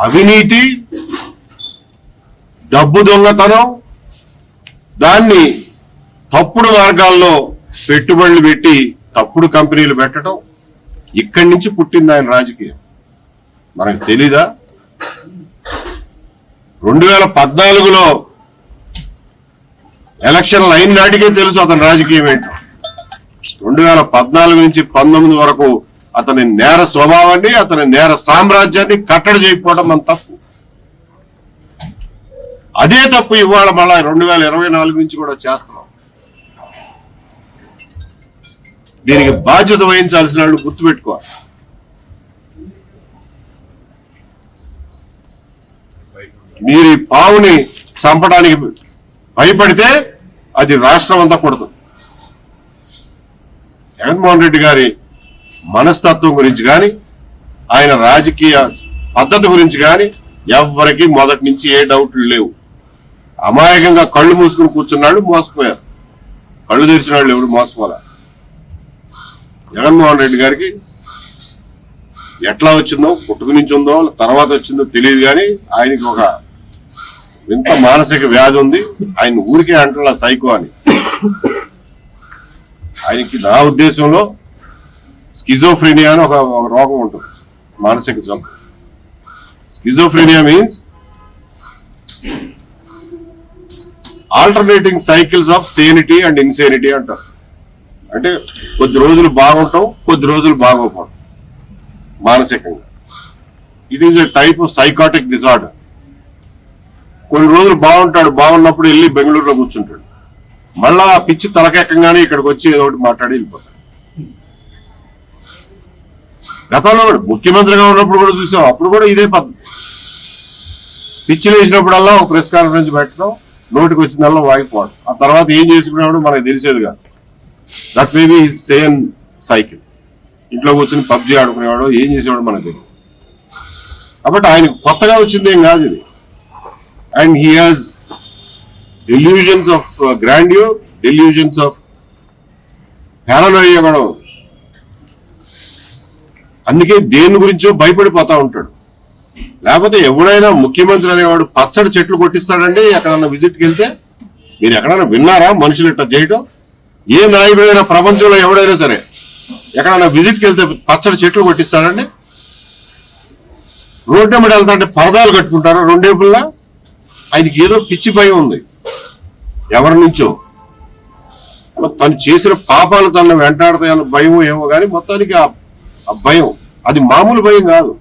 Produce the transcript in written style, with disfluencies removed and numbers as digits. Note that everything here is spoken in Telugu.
అవినీతి, డబ్బు దొంగతనం, దాన్ని తప్పుడు మార్గాల్లో పెట్టుబడులు పెట్టి తప్పుడు కంపెనీలు పెట్టడం, ఇక్కడి నుంచి పుట్టింది ఆయన రాజకీయం. మనకు తెలీదా? 2014లో ఎలక్షన్లు అయిన నాటికే తెలుసు అతని రాజకీయం ఏంటో. 2014 నుంచి 19 వరకు అతని నేర స్వభావాన్ని, అతని నేర సామ్రాజ్యాన్ని కట్టడి చేయకపోవడం మన తప్పు. అదే తప్పు ఇవాళ మళ్ళా 2024 నుంచి కూడా చేస్తున్నాం. దీనికి బాధ్యత వహించాల్సిన వాళ్ళు గుర్తుపెట్టుకోవాలి. మీరు ఈ పావుని చంపడానికి భయపడితే అది రాష్ట్రం అంతా కొడుతుంది. జగన్మోహన్ రెడ్డి గారి మనస్తత్వం గురించి కానీ, ఆయన రాజకీయ పద్ధతి గురించి కానీ ఎవరికి మొదటి నుంచి ఏ డౌట్లు లేవు. అమాయకంగా కళ్ళు మూసుకుని కూర్చున్నాడు, మోసపోయారు. కళ్ళు తెరిచిన వాళ్ళు ఎవరు మోసపోలే. జగన్మోహన్ రెడ్డి గారికి ఎట్లా వచ్చిందో, పుట్టుకు నుంచి ఉందో తర్వాత వచ్చిందో తెలియదు, కానీ ఆయనకి ఒక వింత మానసిక వ్యాధి ఉంది. ఆయన ఊరికే అంటున్నా సైకో అని. ఆయనకి నా ఉద్దేశంలో స్కిజోఫ్రీనియా అని ఒక రోగం ఉంటుంది, మానసిక జబ్బు. Schizophrenia means alternating cycles of sanity and insanity అంటారు. అంటే కొద్ది రోజులు బాగుంటాం, కొద్ది రోజులు బాగోపోవడం మానసికంగా. It is a type of psychotic disorder. కొన్ని రోజులు బాగుంటాడు, బాగున్నప్పుడు వెళ్ళి బెంగళూరులో కూర్చుంటాడు. మళ్ళా ఆ పిచ్చి తలకెక్కగానే ఇక్కడికి వచ్చి ఏదో ఒకటి మాట్లాడి వెళ్ళిపోతాడు. గతంలో కూడా ముఖ్యమంత్రిగా ఉన్నప్పుడు కూడా చూసాం, అప్పుడు కూడా ఇదే పద్ధతి. పిచ్చి వేసినప్పుడల్లా ఒక ప్రెస్ కాన్ఫరెన్స్ పెట్టడం, నోటికి వచ్చిందల్లా వాగిపోవడం. ఆ తర్వాత ఏం చేసుకునేవాడు మనకు తెలిసేది కాదు. That may be same cycle. ఇంట్లో కూర్చొని పబ్జీ ఆడుకునేవాడు, ఏం చేసేవాడు మనకు తెలియదు. కాబట్టి ఆయన కొత్తగా వచ్చింది ఏం కాదు ఇది. And he has delusions of grandeur, delusions of paranoia కూడా. అందుకే దేని గురించో భయపడిపోతా ఉంటాడు. లేకపోతే ఎవడైనా ముఖ్యమంత్రి అనేవాడు పచ్చడి చెట్లు కొట్టిస్తాడండి. ఎక్కడన్నా విజిట్కి వెళ్తే మీరు ఎక్కడైనా విన్నారా మనుషులు ఇట్లా చేయడం? ఏ నాయకుడైనా ప్రపంచంలో ఎవడైనా సరే ఎక్కడైనా విజిట్కి వెళ్తే పచ్చడి చెట్లు కొట్టిస్తాడండి? రోడ్డు మీద వెళ్తా అంటే పరదాలు కట్టుకుంటారు రెండేపుల్లా. ఆయనకి ఏదో పిచ్చి భయం ఉంది ఎవరి నుంచో. తను చేసిన పాపాలు తనను వెంటాడతాయన్న భయం ఏమో, కానీ మొత్తానికి ఆ భయం అది మామూలు భయం కాదు.